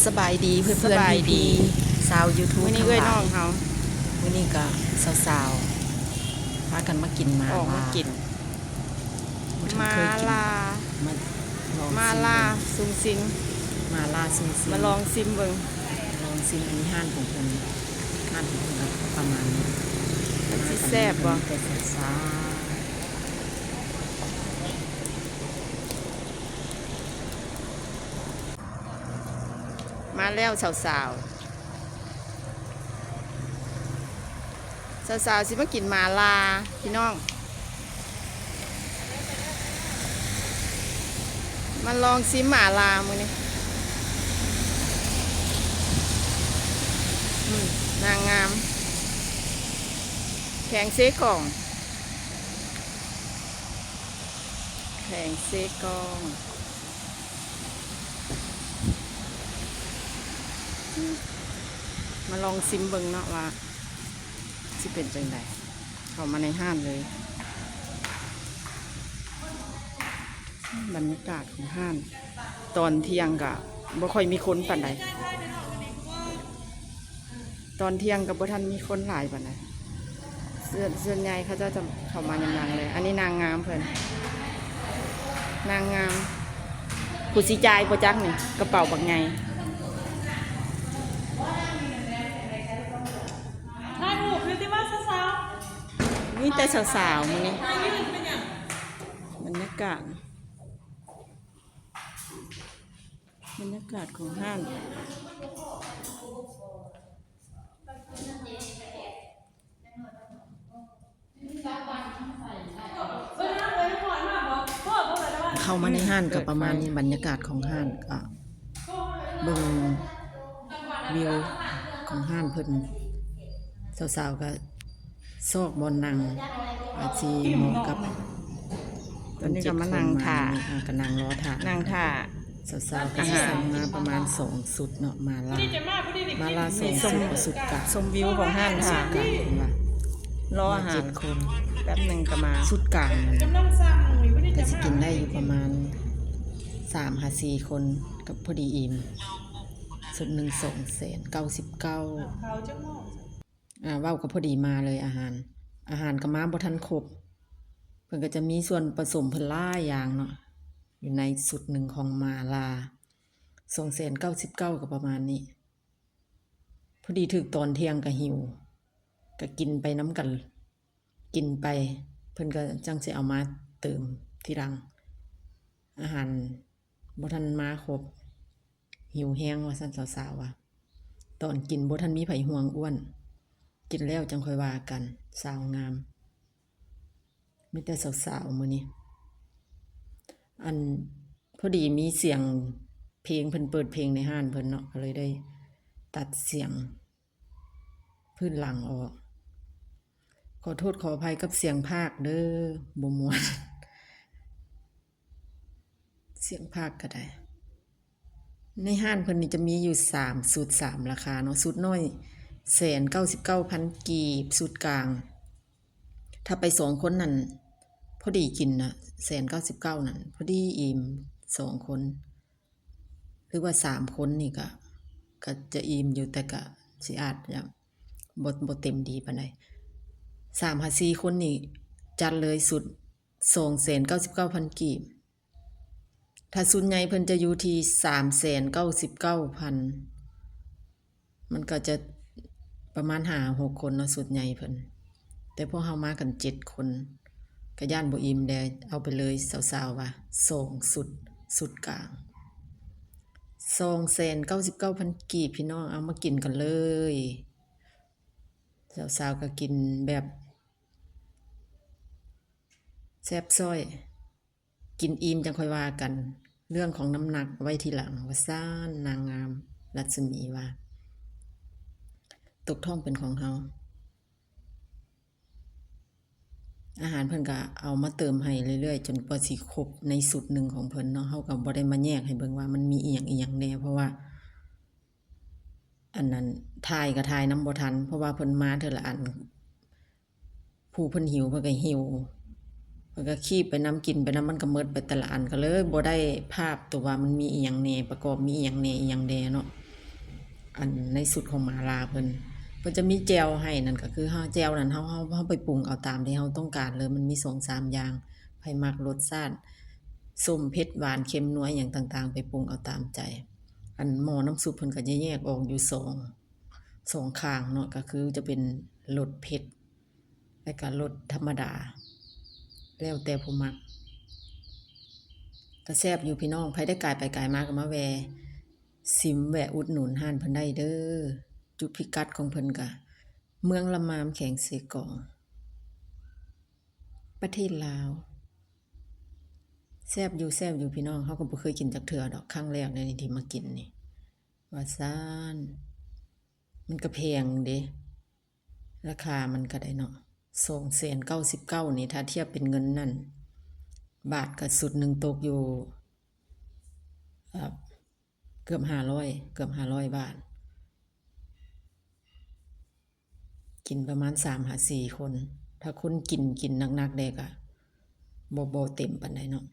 สบายดีเพื่อนพี่ๆชาว YouTube มื้อนี้ ทั้ง เอ้ย หลา น้อย งเขา มื้อนี้ก็สาวๆพากันมากินมา ออกมากิน บ่ทัน มา เคยกิน ลา มาลอง มา ซิม ลา เบิ่ง ซุงซิง มาลาซิม มาลองซิมเบิ่ง ลองซิมอันนี้ห้านของเพิ่นห้านของเพิ่นก็ประมาณนี้ มันสิแซ่บบ่ แต่ซ่ามาแล้วสาวๆสิมากินมาลาพี่น้อง มาลองซิมหมาลามื้อนี้นางงามแข่งเซกล่องแข่งเซกล่องมาลองซิมเบิ่งเนาะว่าสิเป็นจังไดเข้ามาในห้างเลยบรรยากาศของห้างตอนเที่ยงก็บ่ค่อยมีคนปานใดตอนเที่ยงก็บ่ทันมีคนหลายปานใดส่วนใหญ่เขาจะเข้ามายำๆเลย อันนี้นางงามเพิ่นนางงามผู้สิจ่ายบ่จักนี่กระเป๋าบักใหญ่ถ่ายรูปเลยที่ว่าสาว มีแต่สาวๆมื้อนี้ ๆถ่ายยืนเป็นอย่าง บรรยากาศของห้างเข้ามาในห้านก็ประมาณนี้บรรยากาศของห้านก็เบิ่งวิวของห้านเพิ่นสาวๆก็ซอกบนนั่งอาจสิเหมาะกับ ตอนนี้ก็มานั่งท่า ก็นั่งรอท่า นั่งท่า สาวๆก็สิสั่งมาประมาณ2สุดเนาะมาลา จะมาพอดีนี่ มาลา2สุดกับสุดกะ ชมวิวของห้าง สุ ค่ะ ดกลางเห็นปะ รออาหาร 7 คน แป๊บหนึ่งก็มา สุดกลางนั่น กำลังสั่งอยู่พอดี ก็ จะ สิ มา กินได้อยู่ประมาณ3-4 คนกับพอดีอิ่มสุดหนึ่ง299 เขาจะมอง เว้าก็พอดีมาเลยอาหารก็มาบ่ทันครบเพิ่นก็จะมีส่วนผสมเพิ่นหลายอย่างเนาะอยู่ในสุดหนึ่งของมาลา299ก็ประมาณนี้พอดีถึกตอนเที่ยงก็หิวก็กินไปน้ำกันกินไปเพิ่นก็จังสิเอามาเติมทีหลังอาหารบ่ทันมาครบหิวแฮงว่าซั่นสาวๆว่าตอนกินบ่ทันมีไผห่วงอ้วนกินแล้วจังค่อยว่ากันสาวงามมีแต่สาวๆมื้อนี้อันพอดีมีเสียงเพลงเพิ่นเปิดเพลงในห้านเพิ่นเนาะก็เลยได้ตัดเสียงพื้นหลังออกขอโทษขออภัยกับเสียงภาคเด้อบ่ม่วนเสียงภาคก็ได้ในห้านเพิ่นนี่จะมีอยู่3สูตร3ราคาเนาะสูตรน้อย199,000 กีบสูตรกลางถ้าไป2คนนั่นพอดีกินน่ะ199,000นั่นพอดีอิ่ม2คนหรือว่า3คนนี่ก็จะอิ่มอยู่แต่ก็สิอาจจะบ่เต็มดีปานใด3-4 คนนี่จัดเลยสุด299,000 กีบถ้าสุดใหญ่เพิ่นจะอยู่ที่399,000มันก็จะประมาณ5-6 คนเนาะสุดใหญ่เพิ่นแต่พวกเฮามากัน7 คนก็ย่านบ่อิ่มแดเอาไปเลยสาวๆว่า2สุดกลาง299,000 กีบพี่น้องเอามากินกันเลยสาวๆก็กินแบบแซ่บซ้อยกินอิ่มจังค่อยว่ากันเรื่องของน้ำหนักไว้ทีหลังว่าซ่านนางงามรัศมีว่าตกท้องเป็นของเฮาอาหารเพิ่นก็เอามาเติมให้เรื่อยๆจนกว่าสิครบในสุดหนึ่งของเพิ่นเนาะเฮาก็บ่ได้มาแยกให้เบิ่งว่ามันมีอีหยังแน่เพราะว่าอันนั้นถ่ายก็ถ่ายนำบ่ทันเพราะว่าเพิ่นมาเทื่อละอันผู้เพิ่นหิวเพิ่นก็หิวเพิ่นก็คีบไปนำกินไปนำมันก็หมดไปแต่ละอันก็เลยบ่ได้ภาพตัวว่ามันมีอีหยังแน่ประกอบมีอีหยังแน่เนาะ อันในสุดของหมาลาเพิ่นจะมีแจ่วให้นั่นก็คือเฮาแจ่วนั้นเฮาไปปรุงเอาตามที่เฮาต้องการเลยมันมี2-3อย่างไผมักรสชาติส้มเผ็ดหวานเค็มนัวอิหยังต่างๆไปปรุงเอาตามใจ อันหม้อน้ำซุปเพิ่นก็จะแยกออกอยู่สองข้างเนาะก็คือจะเป็นรสเผ็ดและก็รสธรรมดา แล้วแต่ผู้มักก็แซ่บอยู่พี่น้องไผได้กายไปกายมาก็มาแวะซิมแวะอุดหนุนร้านเพิ่นได้เด้อจุดพิกัดของเพิ่นก็เมืองละมามแขวงเสกอง ประเทศลาวแซ่บอยู่พี่น้องเฮาก็บ่เคยกินจักเทื่อดอกครั้งแรกในที่มากินนี่ว่าซ่านมันก็แพงเด้ราคามันก็ได้เนาะ299นี่ถ้าเทียบเป็นเงินนั่นบาทก็สุดหนึงตกอยู่เกือบ500บาท กินประมาณ3-4 คน ถ้าคนกินหนักๆได้ก็บ่เต็มปานใดเนาะ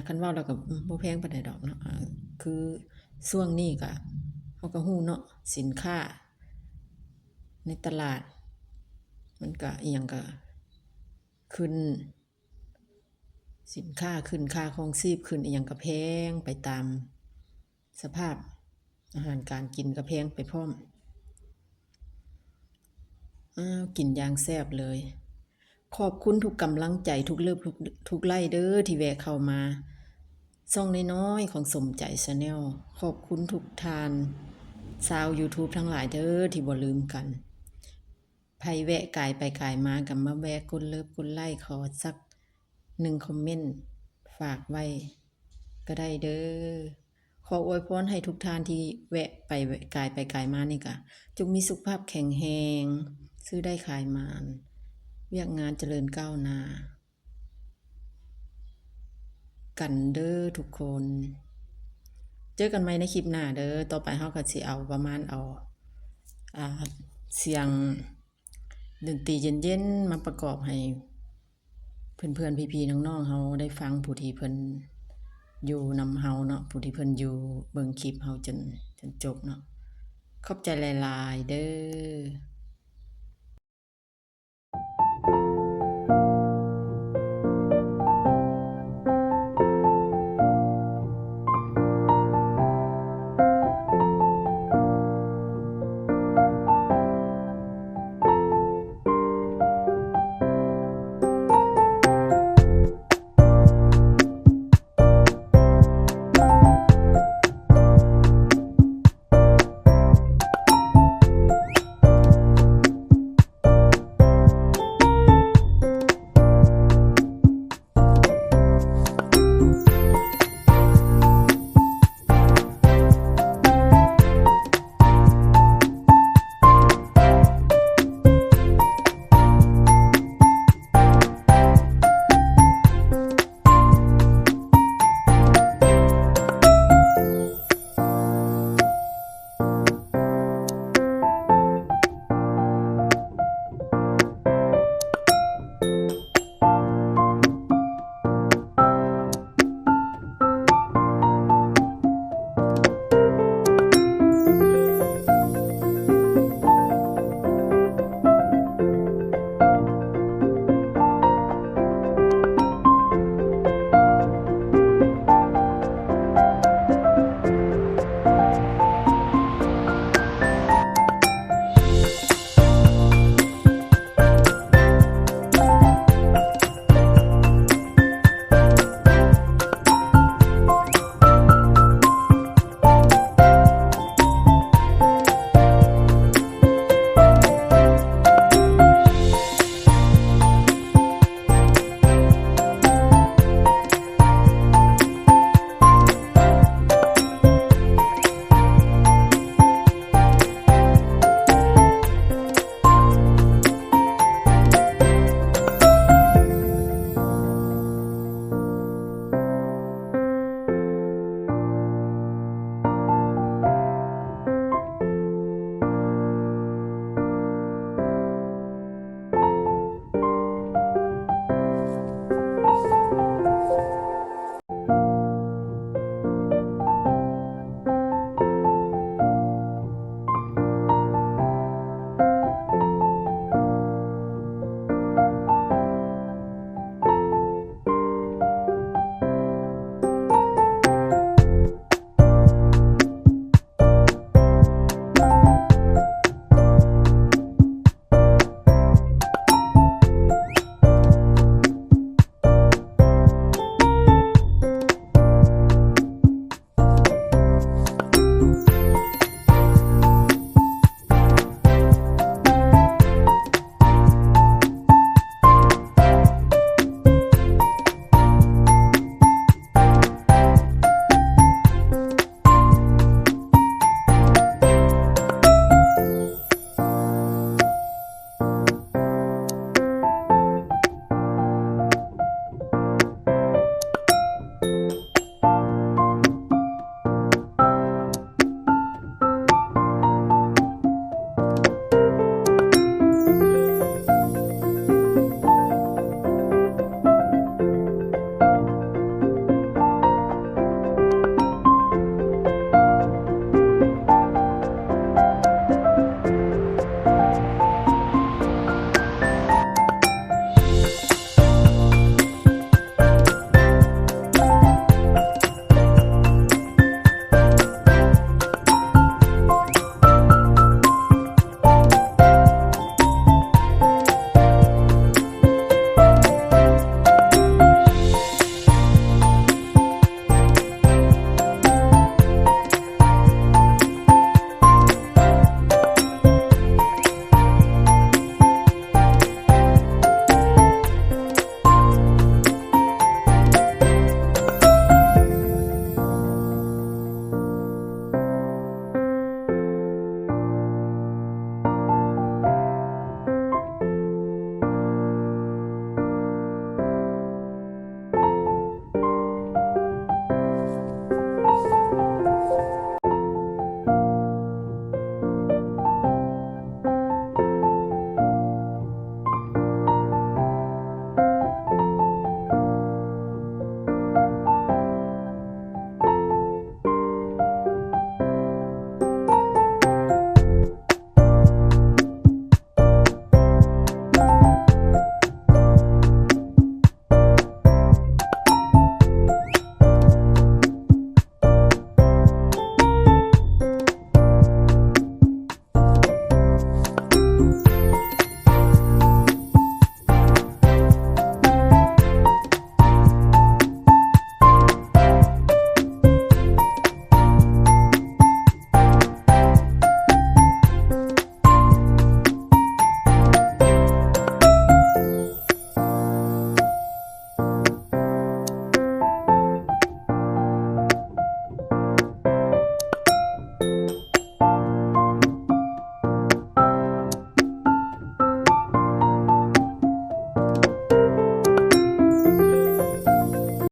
คันเว้าแล้วก็บ่แพงปานใดดอกเนาะคือช่วงนี้ก็เฮาก็ฮู้เนาะสินค้าในตลาดมันก็อิหยังก็ขึ้นสินค้าขึ้นค่าครองชีพขึ้นอิหยังก็แพงไปตามสภาพอาหารการกินก็แพงไปพร้อมกินอย่างแซ่บเลย ขอบคุณทุกกำลังใจทุกเลิฟทุกไลค์เด้อที่แวะเข้ามาช่องน้อยๆของสมใจ Channel ขอบคุณทุกท่านชาว YouTube ทั้งหลายเด้อที่บ่ลืมกันไผแวะกายไปกายมาก็มาแวะกดเลิฟกดไลค์ขอสัก1คอมเมนต์ฝากไว้ก็ได้เด้อขออวยพรให้ทุกท่านที่แวะไปกายไปกายมานี่ก็จงมีสุขภาพแข็งแรงซื้อได้ขายมานเวียกงานเจริญก้าวหน้ากันเด้อทุกคน เจอกันใหม่ในคลิปหน้าเด้อต่อไปเฮาก็สิเอาประมาณเอาเสียงดนตรีเย็นๆมาประกอบให้เพื่อนๆพี่ๆน้องๆเฮาได้ฟังผู้ที่เพิ่นอยู่นำเฮาเนาะผู้ที่เพิ่นอยู่เบิ่งคลิปเฮาจนจบเนาะขอบใจหลายๆเด้อ